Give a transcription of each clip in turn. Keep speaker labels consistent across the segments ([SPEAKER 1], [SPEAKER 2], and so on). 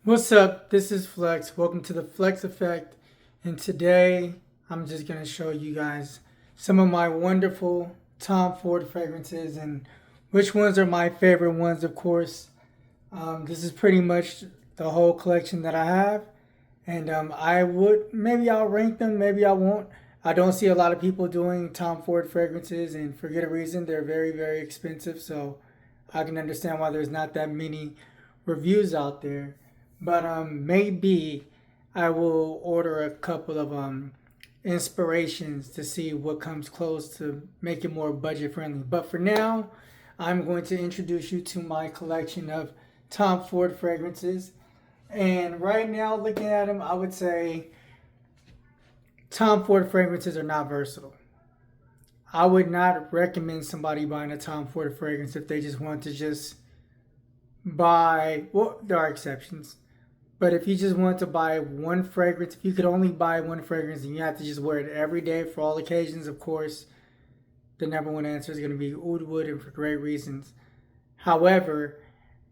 [SPEAKER 1] What's up? This is Flex. Welcome to the Flex Effect. And today I'm just going to show you guys some of my wonderful Tom Ford fragrances and which ones are my favorite ones, of course. This is pretty much the whole collection that I have. And maybe I'll rank them, maybe I won't. I don't see a lot of people doing Tom Ford fragrances, and for good reason. They're very, very expensive. So I can understand why there's not that many reviews out there. But maybe I will order a couple of inspirations to see what comes close to make it more budget friendly. But for now, I'm going to introduce you to my collection of Tom Ford fragrances. And right now, looking at them, I would say Tom Ford fragrances are not versatile. I would not recommend somebody buying a Tom Ford fragrance if they just want to just buy, well, there are exceptions. But if you just want to buy one fragrance, if you could only buy one fragrance and you have to just wear it every day for all occasions, of course, the number one answer is going to be Oud Wood, and for great reasons. However,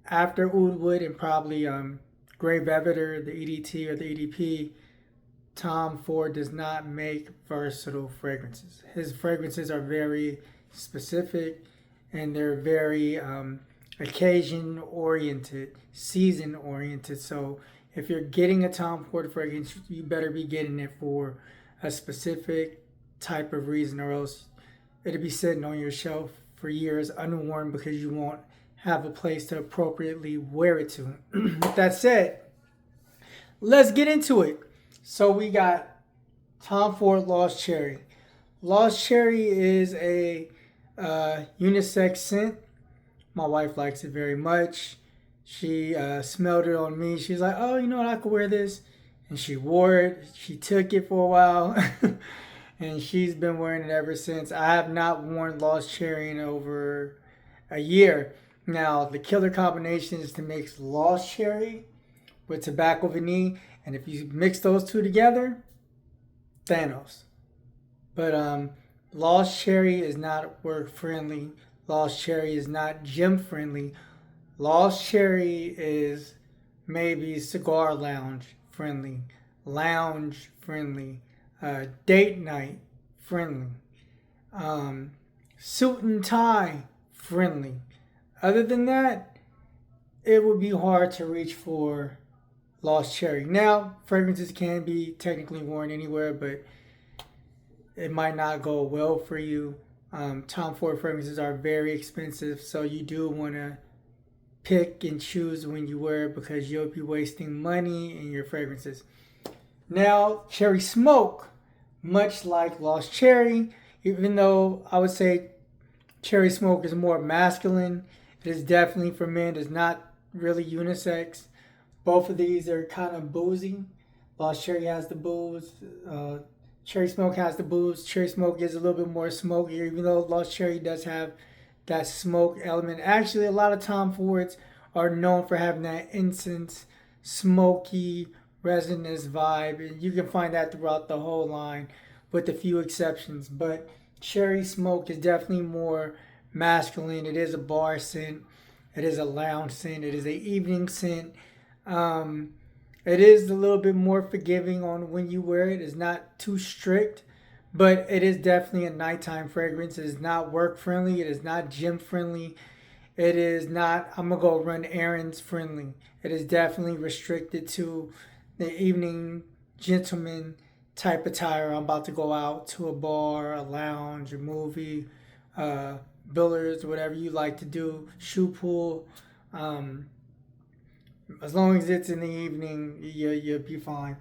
[SPEAKER 1] after Oud Wood and probably Grey Velvet, the EDT or the EDP, Tom Ford does not make versatile fragrances. His fragrances are very specific and they're very occasion oriented, season oriented. So if you're getting a Tom Ford fragrance, you better be getting it for a specific type of reason, or else it'll be sitting on your shelf for years unworn because you won't have a place to appropriately wear it to. With that said, let's get into it. So we got Tom Ford Lost Cherry. Lost Cherry is a unisex scent. My wife likes it very much. She smelled it on me. She's like, oh, you know what? I could wear this. And she wore it. She took it for a while. And she's been wearing it ever since. I have not worn Lost Cherry in over a year. Now, the killer combination is to mix Lost Cherry with Tobacco Vanille. And if you mix those two together, Thanos. But Lost Cherry is not work friendly. Lost Cherry is not gym friendly. Lost Cherry is maybe cigar lounge friendly, date night friendly, suit and tie friendly. Other than that, it would be hard to reach for Lost Cherry. Now, fragrances can be technically worn anywhere, but it might not go well for you. Tom Ford fragrances are very expensive, so you do want to pick and choose when you wear it because you'll be wasting money in your fragrances. Now, Cherry Smoke, much like Lost Cherry, even though I would say Cherry Smoke is more masculine, it is definitely for men. It's not really unisex. Both of these are kind of boozy. Lost Cherry has the booze. Cherry Smoke has the booze. Cherry Smoke is a little bit more smokier, even though Lost Cherry does have that smoke element. Actually, a lot of Tom Fords are known for having that incense, smoky, resinous vibe. And you can find that throughout the whole line with a few exceptions. But Cherry Smoke is definitely more masculine. It is a bar scent. It is a lounge scent. It is an evening scent. It is a little bit more forgiving on when you wear it. It's not too strict, but it is definitely a nighttime fragrance. It is not work friendly. It is not gym friendly. It is not, I'm going to go run errands friendly. It is definitely restricted to the evening gentleman type attire. I'm about to go out to a bar, a lounge, a movie, billiards, whatever you like to do, shoe pool. As long as it's in the evening, you'll be fine.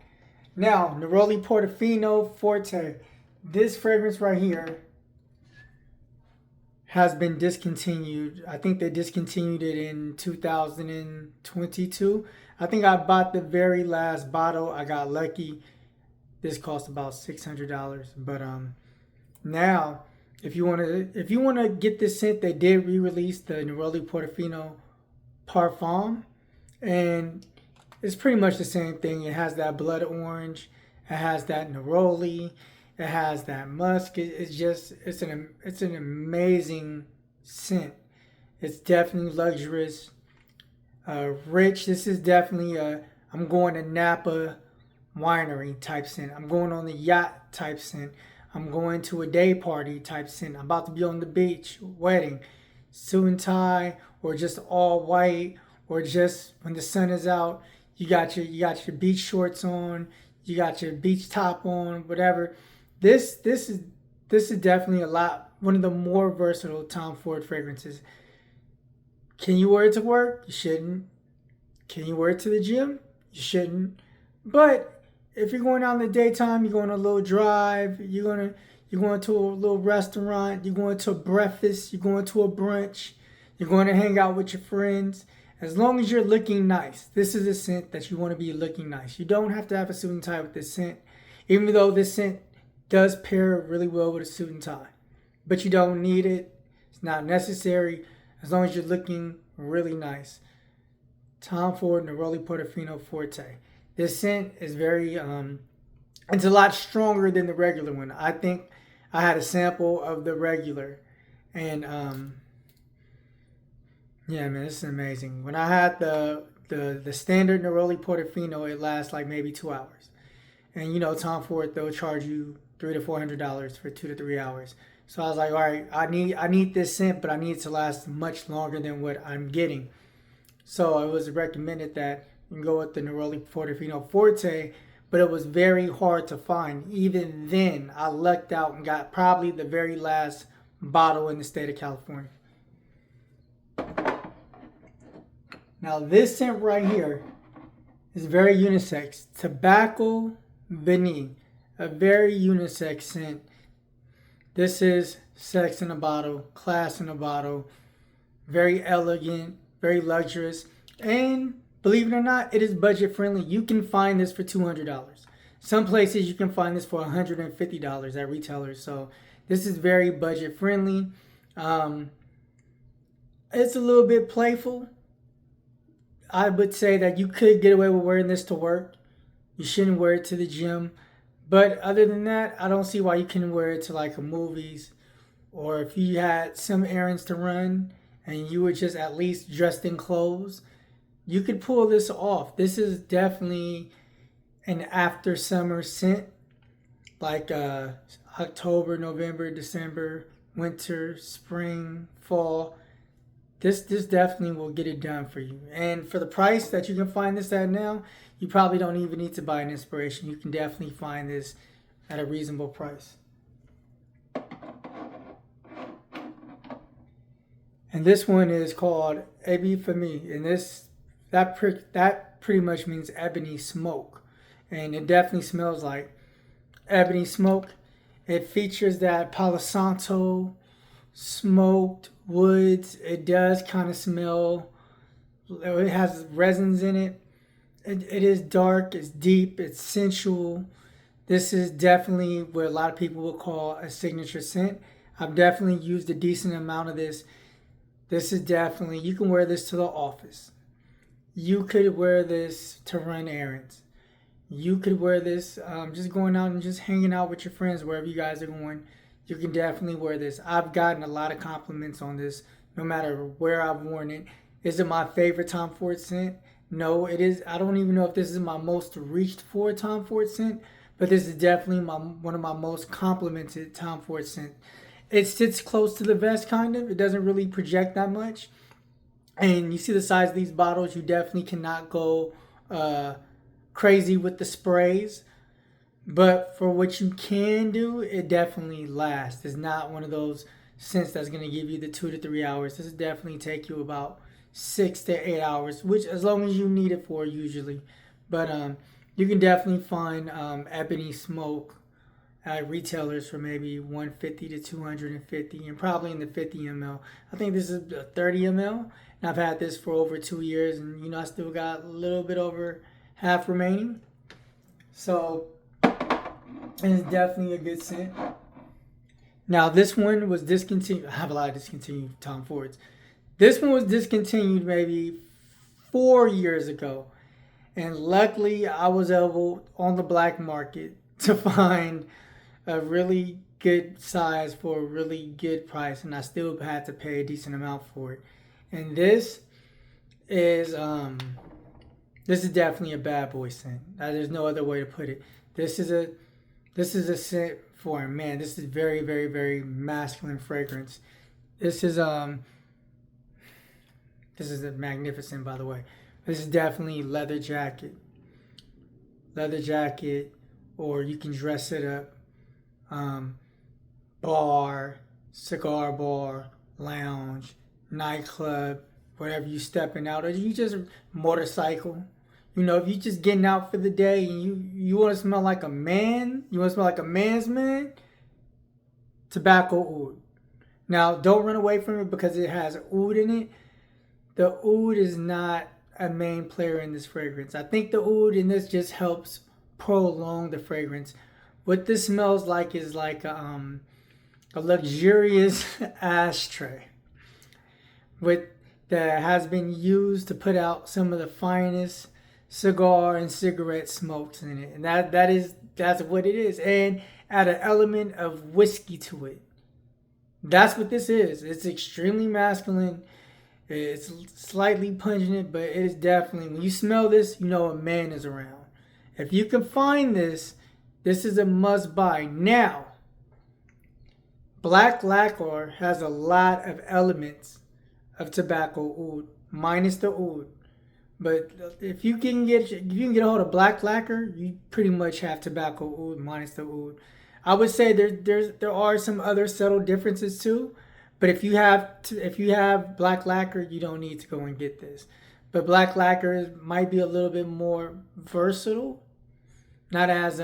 [SPEAKER 1] Now, Neroli Portofino Forte. This fragrance right here has been discontinued. I think they discontinued it in 2022. I think I bought the very last bottle. I got lucky. This cost about $600. But now, if you wanna get this scent, they did re-release the Neroli Portofino Parfum. And it's pretty much the same thing. It has that blood orange. It has that neroli. It has that musk. It's an amazing scent. It's definitely luxurious, rich. This is definitely a I'm going to Napa winery type scent. I'm going on the yacht type scent. I'm going to a day party type scent. I'm about to be on the beach, wedding, suit and tie, or just all white, or just when the sun is out, you got your beach shorts on, you got your beach top on, whatever. This is definitely one of the more versatile Tom Ford fragrances. Can you wear it to work? You shouldn't. Can you wear it to the gym? You shouldn't. But if you're going out in the daytime, you're going on a little drive, you're going to a little restaurant, you're going to a breakfast, you're going to a brunch, you're going to hang out with your friends. As long as you're looking nice, this is a scent that you want to be looking nice. You don't have to have a suit and tie with this scent, even though this scent does pair really well with a suit and tie. But you don't need it. It's not necessary as long as you're looking really nice. Tom Ford Neroli Portofino Forte. This scent is it's a lot stronger than the regular one. I think I had a sample of the regular, and yeah, man, this is amazing. When I had the standard Neroli Portofino, it lasts like maybe 2 hours, and Tom Ford they'll charge you $300 to $400 for 2 to 3 hours. So I was like, all right, I need this scent, but I need it to last much longer than what I'm getting. So it was recommended that you can go with the Neroli Portofino Forte, but it was very hard to find. Even then, I lucked out and got probably the very last bottle in the state of California. Now this scent right here is very unisex. Tobacco Vanille, a very unisex scent. This is sex in a bottle, class in a bottle, very elegant, very luxurious, and believe it or not, it is budget friendly. You can find this for $200. Some places you can find this for $150 at retailers. So this is very budget friendly. It's a little bit playful. I would say that you could get away with wearing this to work. You shouldn't wear it to the gym. But other than that, I don't see why you couldn't wear it to like a movies, or if you had some errands to run and you were just at least dressed in clothes, you could pull this off. This is definitely an after summer scent, like October, November, December, winter, spring, fall. This definitely will get it done for you. And for the price that you can find this at now, you probably don't even need to buy an inspiration. You can definitely find this at a reasonable price. And this one is called Ebony Famille, and that pretty much means ebony smoke, and it definitely smells like ebony smoke. It features that Palo Santo smoked woods. It does kind of smell. It has resins in it. It is dark. It's deep. It's sensual. This is definitely what a lot of people will call a signature scent. I've definitely used a decent amount of this. This is definitely, you can wear this to the office. You could wear this to run errands. You could wear this just going out and just hanging out with your friends wherever you guys are going. You can definitely wear this. I've gotten a lot of compliments on this no matter where I've worn it. Is it my favorite Tom Ford scent? No, it is. I don't even know if this is my most reached for Tom Ford scent, but this is definitely one of my most complimented Tom Ford scent. It sits close to the vest, kind of. It doesn't really project that much. And you see the size of these bottles. You definitely cannot go crazy with the sprays. But for what you can do, it definitely lasts. It's not one of those scents that's going to give you the 2 to 3 hours. This will definitely take you about 6 to 8 hours, which as long as you need it for usually. But you can definitely find ebony smoke at retailers for maybe 150 to 250, and probably in the 50 ml. I think this is a 30 ml, and I've had this for over 2 years, and I still got a little bit over half remaining. So it's definitely a good scent. Now this one was discontinued. I have a lot of discontinued Tom Fords. This one was discontinued maybe 4 years ago, and luckily I was able on the black market to find a really good size for a really good price, and I still had to pay a decent amount for it. And this is This is definitely a bad boy scent. There's no other way to put it. This is a scent for a man. This is very, very, very masculine fragrance. This is this is a magnificent, by the way. This is definitely leather jacket. Leather jacket, or you can dress it up. Bar, cigar bar, lounge, nightclub, whatever you stepping out, or you just motorcycle. You know, if you just getting out for the day and you want to smell like a man, you want to smell like a man's man, tobacco oud. Now, don't run away from it because it has oud in it. The oud is not a main player in this fragrance. I think the oud in this just helps prolong the fragrance. What this smells like is like a luxurious ashtray with that has been used to put out some of the finest cigar and cigarette smokes in it, and that's what it is, and add an element of whiskey to it. That's what this is. It's extremely masculine. It's slightly pungent, but it is definitely, when you smell this, you know a man is around. If you can find this, this is a must buy. Now, Black Lacquer has a lot of elements of tobacco oud, minus the oud. But if you can get a hold of Black Lacquer, you pretty much have tobacco oud minus the oud. I would say there are some other subtle differences too, but if you have Black Lacquer, you don't need to go and get this. But Black Lacquer might be a little bit more versatile, not as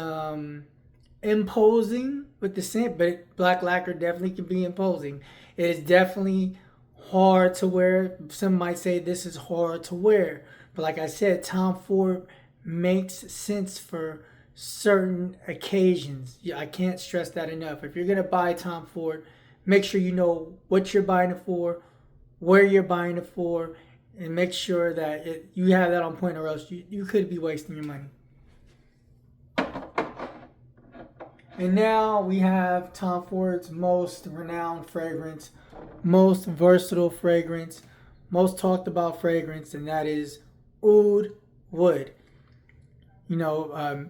[SPEAKER 1] imposing with the scent, but Black Lacquer definitely can be imposing. It is definitely hard to wear. Some might say this is hard to wear, but like I said, Tom Ford makes sense for certain occasions. I can't stress that enough. If you're gonna buy Tom Ford, make sure you know what you're buying it for, where you're buying it for, and make sure that you have that on point, or else you could be wasting your money. And now we have Tom Ford's most renowned fragrance, most versatile fragrance, most talked about fragrance, and that is Oud Wood. You know,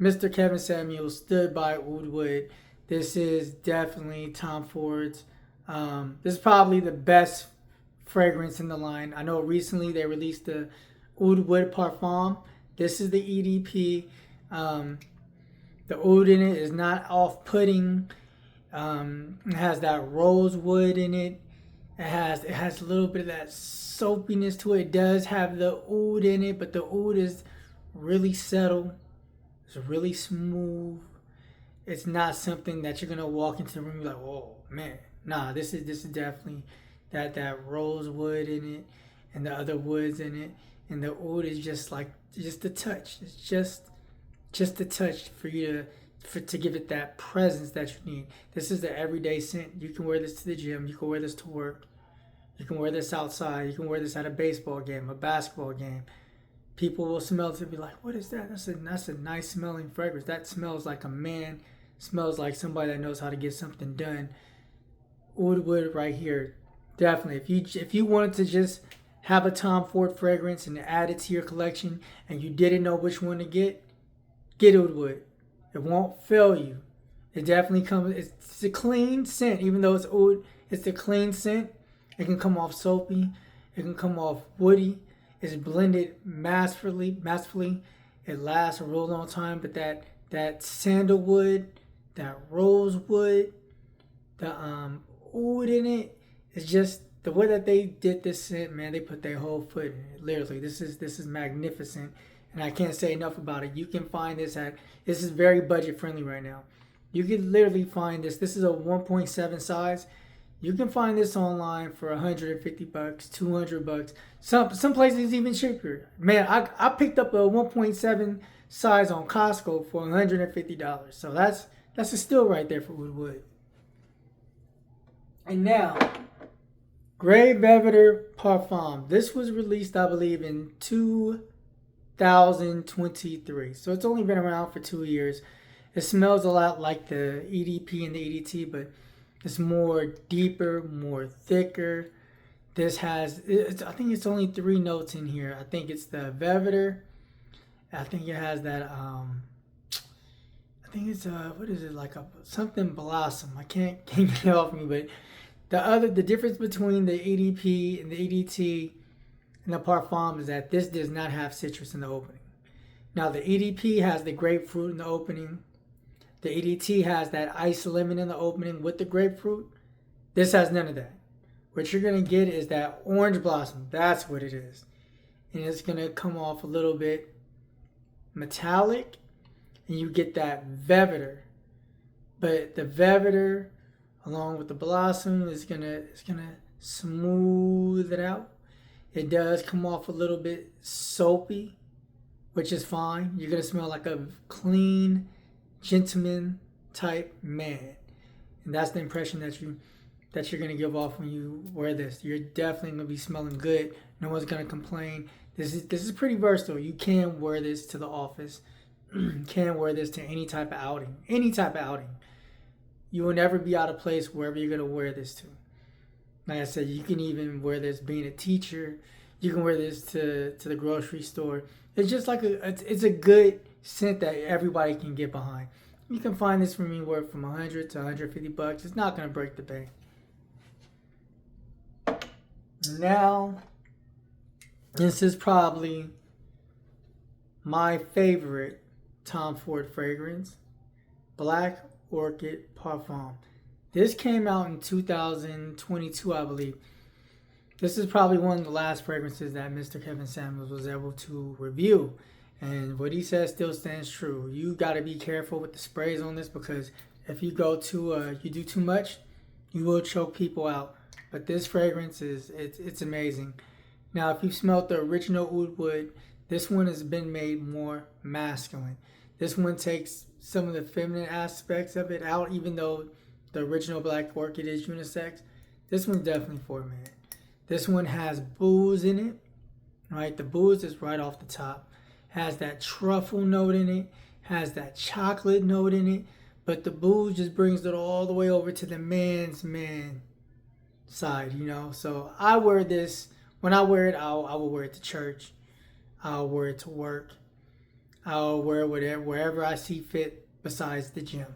[SPEAKER 1] Mr. Kevin Samuels stood by Oud Wood. This is definitely Tom Ford's. This is probably the best fragrance in the line. I know recently they released the Oud Wood Parfum. This is the EDP. The oud in it is not off-putting. It has that rosewood in it. It has a little bit of that soapiness to it. It does have the oud in it, but the oud is really subtle. It's really smooth. It's not something that you're gonna walk into the room and be like, "Oh man, nah." This is definitely that rosewood in it, and the other woods in it, and the oud is just a touch. It's just a touch for you to give it that presence that you need. This is the everyday scent. You can wear this to the gym. You can wear this to work. You can wear this outside. You can wear this at a baseball game, a basketball game. People will smell it and be like, "What is that? That's a nice smelling fragrance. That smells like a man. Smells like somebody that knows how to get something done." Oud Wood right here, definitely. If you wanted to just have a Tom Ford fragrance and add it to your collection, and you didn't know which one to get Oud Wood. It won't fail you. It definitely comes. It's a clean scent, even though it's oud. It's a clean scent. It can come off soapy. It can come off woody. It's blended masterfully. It lasts a real long time. But that sandalwood, that rosewood, the oud in it, it's just the way that they did this scent, man. They put their whole foot in it. Literally, this is magnificent. And I can't say enough about it. You can find this this is very budget friendly right now. You can literally find this. This is a 1.7 size. You can find this online for $150, $200. Some places even cheaper. Man, I picked up a 1.7 size on Costco for $150. So that's a steal right there for Oud Wood. And now, Grey Velvet Parfum. This was released, I believe, in 2023. So it's only been around for 2 years. It smells a lot like the EDP and the EDT, but it's more deeper, more thicker, This has, I think it's only 3 notes in here. I think it's the Velveter. I think it has that, I think it's, what is it, like a something blossom. I can't get it off me, but the difference between the EDP and the EDT and the Parfum is that this does not have citrus in the opening. Now the EDP has the grapefruit in the opening. The EDT has that iced lemon in the opening with the grapefruit. This has none of that. What you're going to get is that orange blossom. That's what it is. And it's going to come off a little bit metallic. And you get that Velveter. But the Velveter, along with the blossom, is going to smooth it out. It does come off a little bit soapy, which is fine. You're going to smell like a clean, gentleman type man. And that's the impression that you're going to give off when you wear this. You're definitely going to be smelling good. No one's going to complain. This is pretty versatile. You can wear this to the office. You can wear this to any type of outing. Any type of outing. You will never be out of place wherever you're going to wear this to. Like I said, you can even wear this being a teacher. You can wear this to the grocery store. It's just like it's a good scent that everybody can get behind. You can find this from anywhere from $100 to $150. It's not going to break the bank. Now, this is probably my favorite Tom Ford fragrance, Black Orchid Parfum. This came out in 2022, I believe. This is probably one of the last fragrances that Mr. Kevin Samuels was able to review. And what he says still stands true. You got to be careful with the sprays on this, because if you go you do too much, you will choke people out. But this fragrance it's amazing. Now, if you've smelled the original Oud Wood, this one has been made more masculine. This one takes some of the feminine aspects of it out, even though the original Black Orchid is unisex. This one's definitely for a man. This one has booze in it, right? The booze is right off the top. Has that truffle note in it, has that chocolate note in it, but the booze just brings it all the way over to the man's man side, you know? So I wear this, when I wear it, I will wear it to church. I'll wear it to work. I'll wear it wherever I see fit besides the gym.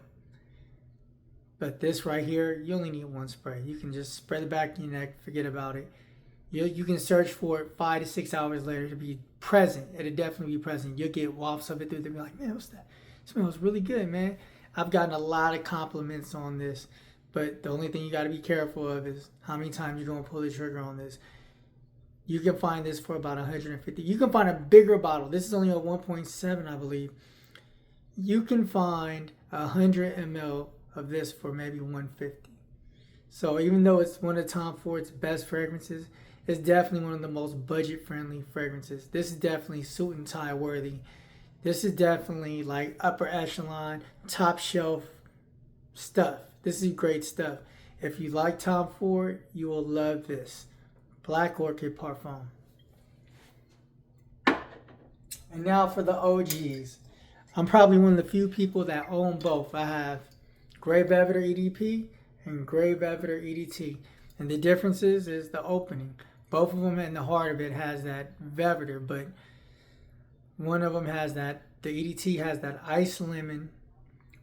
[SPEAKER 1] But this right here, you only need one spray. You can just spray the back of your neck, forget about it. You can search for it 5 to 6 hours later to be present. It'll definitely be present. You'll get wafts of it through. They'll be like, man, what's that? It smells really good, man. I've gotten a lot of compliments on this. But the only thing you got to be careful of is how many times you're going to pull the trigger on this. You can find this for about $150. You can find a bigger bottle. This is only a 1.7, I believe. You can find 100 ml of this for maybe $150. So even though it's one of Tom Ford's best fragrances, it's definitely one of the most budget-friendly fragrances. This is definitely suit and tie worthy. This is definitely like upper echelon, top shelf stuff. This is great stuff. If you like Tom Ford, you will love this. Black Orchid Parfum. And now for the OGs. I'm probably one of the few people that own both. I have Grey Velveter EDP and Grey Velveter EDT. And the difference is the opening. Both of them in the heart of it has that Velveter, but one of them has that, the EDT has that iced lemon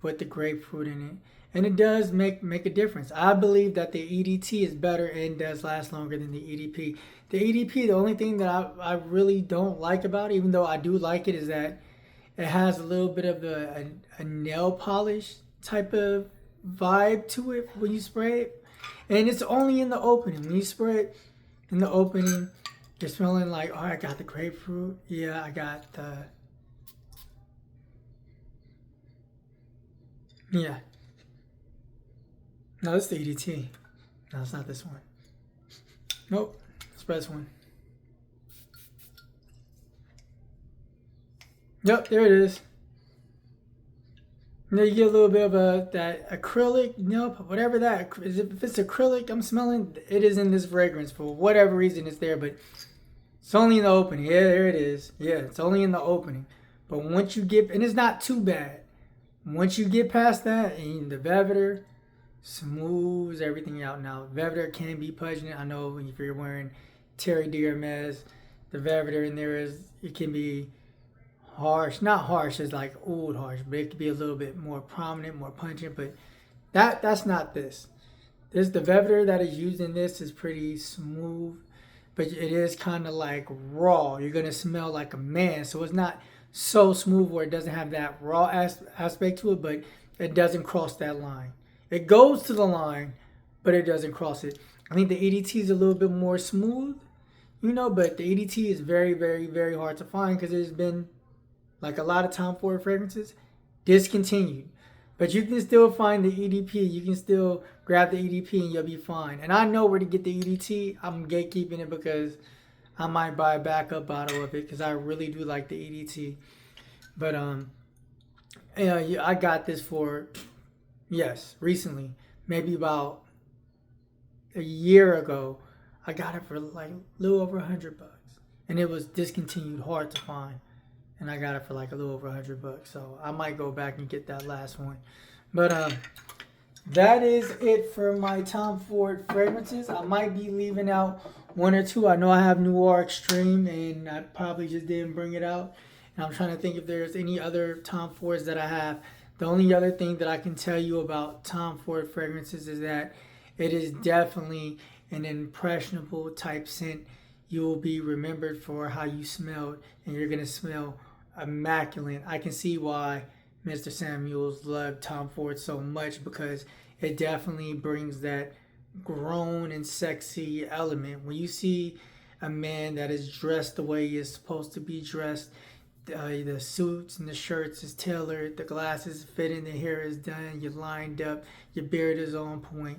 [SPEAKER 1] with the grapefruit in it. And it does make a difference. I believe that the EDT is better and does last longer than the EDP. The EDP, the only thing that I really don't like about it, even though I do like it, is that it has a little bit of a nail polish type of vibe to it when you spray it. And it's only in the opening. When you spray it in the opening, you're smelling like, oh, I got the grapefruit. Yeah, I got the... Yeah. No, it's the EDT. No, it's not this one. Nope. It's this one. Yep, there it is. Now you get a little bit of that acrylic, nope, whatever that is. If it's acrylic, I'm smelling, it is in this fragrance for whatever reason it's there, but it's only in the opening. Yeah, there it is. Yeah, it's only in the opening. But once you get, and it's not too bad. Once you get past that, and the Velveter, smooths everything out. Now, Velveter can be pungent. I know if you're wearing Terry d'Hermes, the Velveter in there it can be harsh. Not harsh as like old harsh, but it could be a little bit more prominent, more pungent. But that's not this. The Velveter that is used in this is pretty smooth, but it is kind of like raw. You're gonna smell like a man, so it's not so smooth where it doesn't have that raw aspect to it, but it doesn't cross that line. It goes to the line, but it doesn't cross it. I think the EDT is a little bit more smooth, but the EDT is very, very, very hard to find because there's been, like a lot of Tom Ford fragrances, discontinued. But you can still find the EDP. You can still grab the EDP and you'll be fine. And I know where to get the EDT. I'm gatekeeping it because I might buy a backup bottle of it because I really do like the EDT. But I got this for, yes, recently, maybe about a year ago. I got it for like a little over $100, and it was discontinued, hard to find. And I got it for like a little over $100, so I might go back and get that last one. But that is it for my Tom Ford fragrances. I might be leaving out one or two. I know I have Noir Extreme, and I probably just didn't bring it out. And I'm trying to think if there's any other Tom Fords that I have. The only other thing that I can tell you about Tom Ford fragrances is that it is definitely an impressionable type scent. You will be remembered for how you smelled, and you're going to smell immaculate. I can see why Mr. Samuels loved Tom Ford so much, because it definitely brings that grown and sexy element. When you see a man that is dressed the way he is supposed to be dressed, the suits and the shirts is tailored, the glasses fit in, the hair is done, you're lined up, your beard is on point,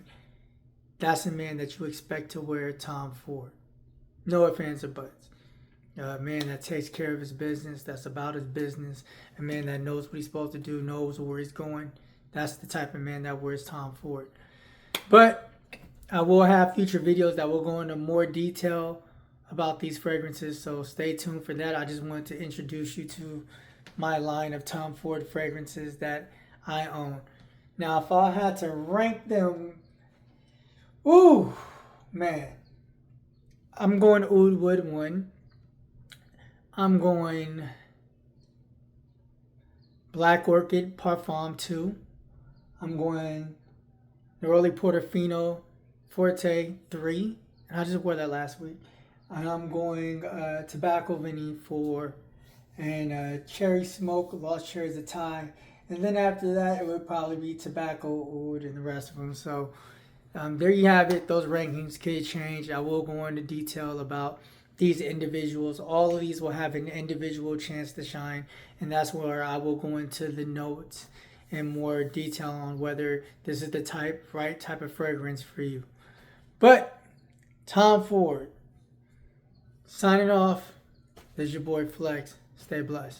[SPEAKER 1] that's a man that you expect to wear Tom Ford. No ifs, ands, or buts. A man that takes care of his business, that's about his business, a man that knows what he's supposed to do, knows where he's going. That's the type of man that wears Tom Ford. But I will have future videos that will go into more detail about these fragrances, so stay tuned for that. I just wanted to introduce you to my line of Tom Ford fragrances that I own. Now, if I had to rank them, ooh, man, I'm going Oud Wood 1. I'm going Black Orchid Parfum 2. I'm going Neroli Portofino Forte 3. And I just wore that last week. And I'm going Tobacco Vinny 4. And Cherry Smoke, Lost Cherries a tie. And then after that, it would probably be Tobacco Oud and the rest of them. So there you have it. Those rankings could change. I will go into detail about these individuals. All of these will have an individual chance to shine, and that's where I will go into the notes and more detail on whether this is the right type of fragrance for you. But Tom Ford signing off. This is your boy Flex. Stay blessed.